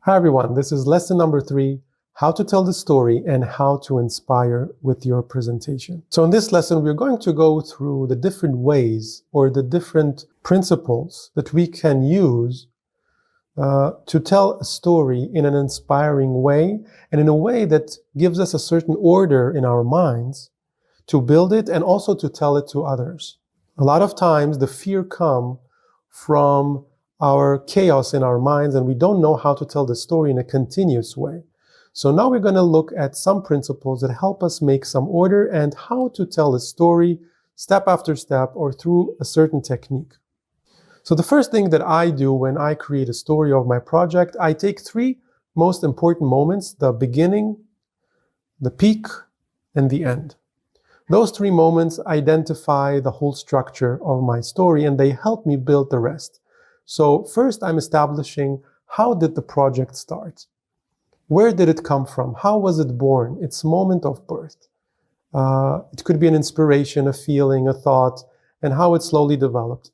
Hi everyone, this is lesson number 3, how to tell the story and how to inspire with your presentation. So in this lesson, we're going to go through the different ways or the different principles that we can use to tell a story in an inspiring way and in a way that gives us a certain order in our minds to build it and also to tell it to others. A lot of times the fear comes from our chaos in our minds and we don't know how to tell the story in a continuous way. So now we're going to look at some principles that help us make some order and how to tell a story step after step or through a certain technique. So the first thing that I do when I create a story of my project, I take 3 most important moments: the beginning, the peak, and the end. Those 3 moments identify the whole structure of my story and they help me build the rest. So first I'm establishing, how did the project start? Where did it come from? How was it born? Its moment of birth. It could be an inspiration, a feeling, a thought, and how it slowly developed.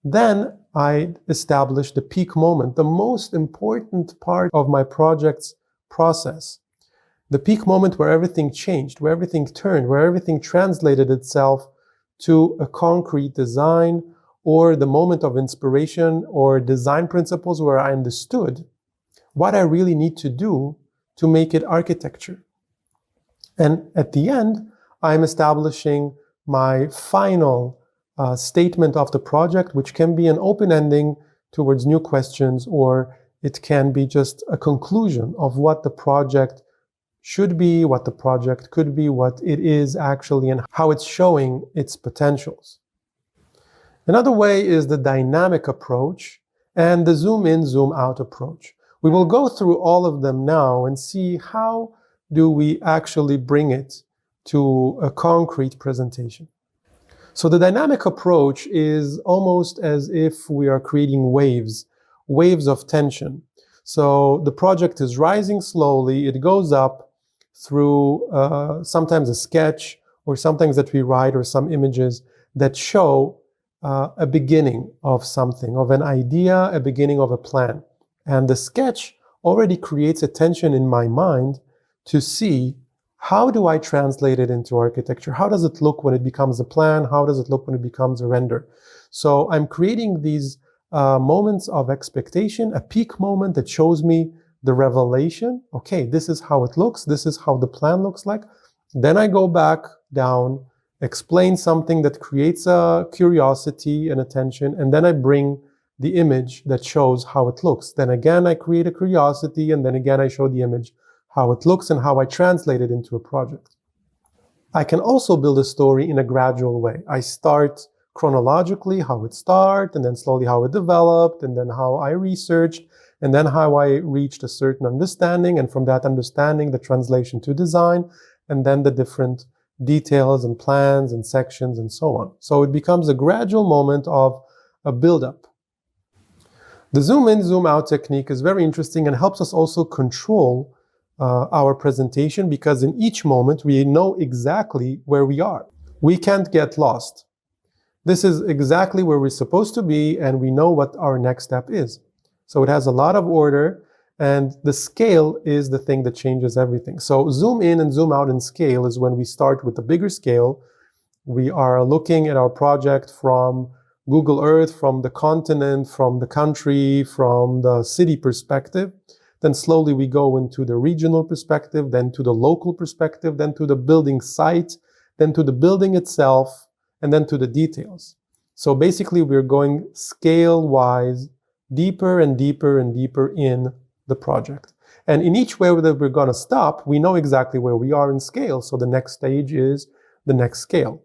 Then I establish the peak moment, the most important part of my project's process. The peak moment where everything changed, where everything turned, where everything translated itself to a concrete design, or the moment of inspiration or design principles where I understood what I really need to do to make it architecture. And at the end, I'm establishing my final statement of the project, which can be an open ending towards new questions, or it can be just a conclusion of what the project should be, what the project could be, what it is actually, and how it's showing its potentials. Another way is the dynamic approach and the zoom in, zoom out approach. We will go through all of them now and see how do we actually bring it to a concrete presentation. So the dynamic approach is almost as if we are creating waves of tension. So the project is rising slowly, it goes up through sometimes a sketch or sometimes that we write or some images that show a beginning of something, of an idea, a beginning of a plan. And the sketch already creates a tension in my mind to see, how do I translate it into architecture? How does it look when it becomes a plan? How does it look when it becomes a render? So I'm creating these moments of expectation, a peak moment that shows me the revelation. Okay, this is how it looks. This is how the plan looks like. Then I go back down, explain something that creates a curiosity and attention, and then I bring the image that shows how it looks. Then again, I create a curiosity, and then again, I show the image, how it looks and how I translate it into a project. I can also build a story in a gradual way. I start chronologically, how it started, and then slowly how it developed, and then how I researched, and then how I reached a certain understanding, and from that understanding, the translation to design, and then the different details and plans and sections and so on. So it becomes a gradual moment of a build-up. The zoom in, zoom out technique is very interesting and helps us also control our presentation, because in each moment we know exactly where we are. We can't get lost. This is exactly where we're supposed to be and we know what our next step is. So it has a lot of order, and the scale is the thing that changes everything. So zoom in and zoom out in scale is when we start with the bigger scale. We are looking at our project from Google Earth, from the continent, from the country, from the city perspective. Then slowly we go into the regional perspective, then to the local perspective, then to the building site, then to the building itself, and then to the details. So basically we're going scale-wise deeper and deeper and deeper in the project. And in each way that we're going to stop, we know exactly where we are in scale. So the next stage is the next scale.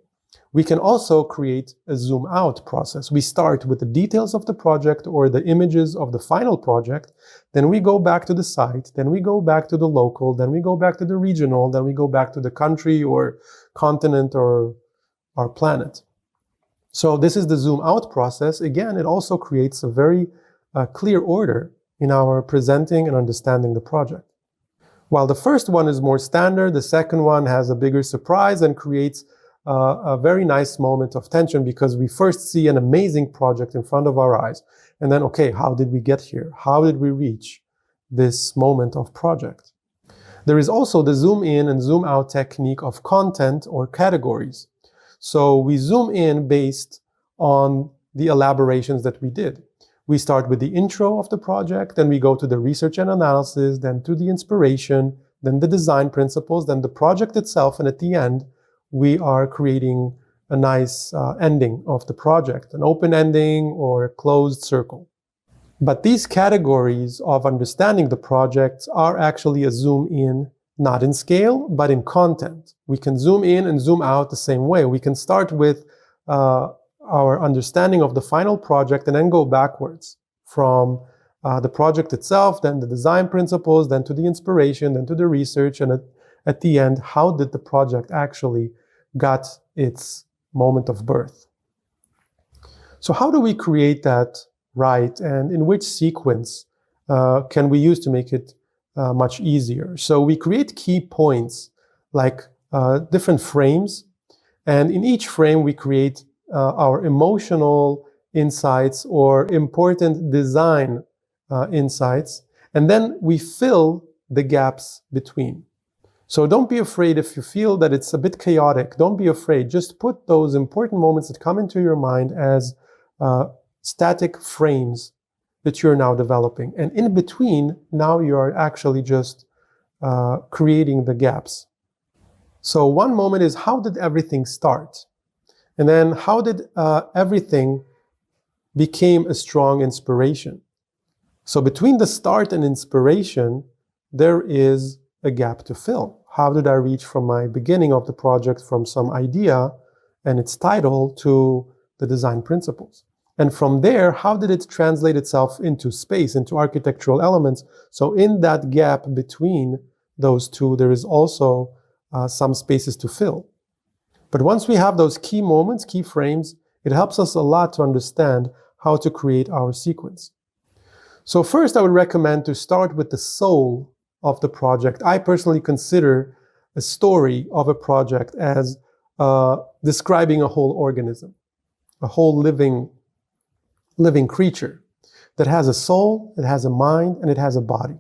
We can also create a zoom out process. We start with the details of the project or the images of the final project. Then we go back to the site. Then we go back to the local. Then we go back to the regional. Then we go back to the country or continent or our planet. So this is the zoom out process. Again, it also creates a very clear order in our presenting and understanding the project. While the first one is more standard, the second one has a bigger surprise and creates a very nice moment of tension, because we first see an amazing project in front of our eyes. And then, okay, how did we get here? How did we reach this moment of project. There is also the zoom in and zoom out technique of content or categories. So we zoom in based on the elaborations that we did. We start with the intro of the project, then we go to the research and analysis, then to the inspiration, then the design principles, then the project itself, and at the end, we are creating a nice ending of the project, an open ending or a closed circle. But these categories of understanding the projects are actually a zoom in, not in scale, but in content. We can zoom in and zoom out the same way. We can start with our understanding of the final project and then go backwards from the project itself, then the design principles, then to the inspiration, then to the research, and at the end, how did the project actually got its moment of birth? So how do we create that right, and in which sequence can we use to make it much easier? So we create key points like different frames, and in each frame we create our emotional insights or important design insights, and then we fill the gaps between. So don't be afraid if you feel that it's a bit chaotic. Don't be afraid. Just put those important moments that come into your mind as static frames that you're now developing. And in between, now you're actually just creating the gaps. So one moment is, how did everything start? And then how did everything became a strong inspiration? So between the start and inspiration, there is a gap to fill. How did I reach from my beginning of the project, from some idea and its title, to the design principles? And from there, how did it translate itself into space, into architectural elements? So in that gap between those two, there is also some spaces to fill. But once we have those key moments, key frames, it helps us a lot to understand how to create our sequence. So first, I would recommend to start with the soul of the project. I personally consider a story of a project as describing a whole organism, a whole living creature that has a soul, it has a mind, and it has a body.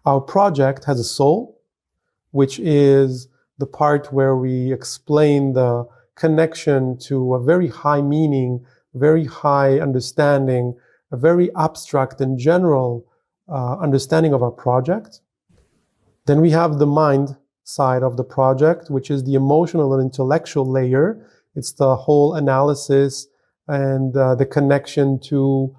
Our project has a soul, which is the part where we explain the connection to a very high meaning, very high understanding, a very abstract and general understanding of our project. Then we have the mind side of the project, which is the emotional and intellectual layer. It's the whole analysis and the connection to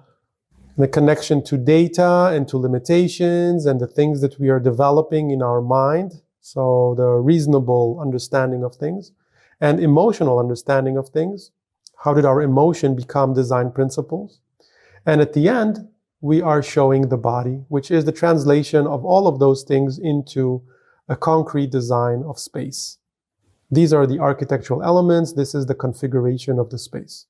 data and to limitations and the things that we are developing in our mind. So the reasonable understanding of things and emotional understanding of things. How did our emotion become design principles? And at the end, we are showing the body, which is the translation of all of those things into a concrete design of space. These are the architectural elements. This is the configuration of the space.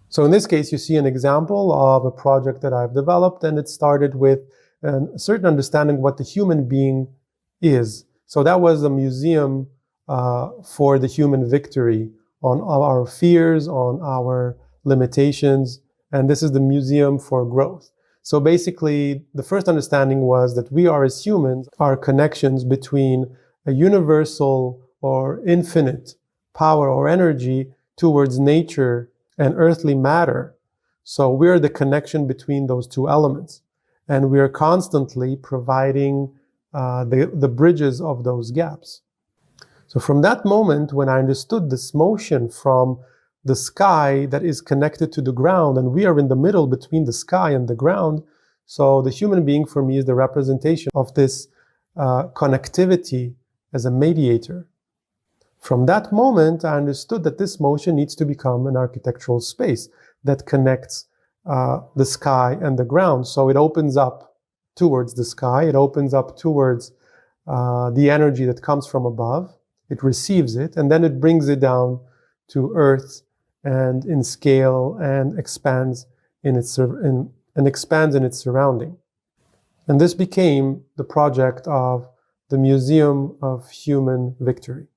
So in this case, you see an example of a project that I've developed, and it started with a certain understanding of what the human being is. So that was a museum for the human victory on our fears, on our limitations, and this is the museum for growth. So basically, the first understanding was that we are, as humans, are connections between a universal or infinite power or energy towards nature and earthly matter. So we're the connection between those two elements. And we are constantly providing the bridges of those gaps. So from that moment, when I understood this motion from the sky that is connected to the ground, and we are in the middle between the sky and the ground, so the human being for me is the representation of this connectivity as a mediator. From that moment, I understood that this motion needs to become an architectural space that connects the sky and the ground. So it opens up towards the sky, it opens up towards the energy that comes from above, it receives it, and then it brings it down to earth and in scale and expands in its surrounding. And this became the project of the Museum of Human Victory.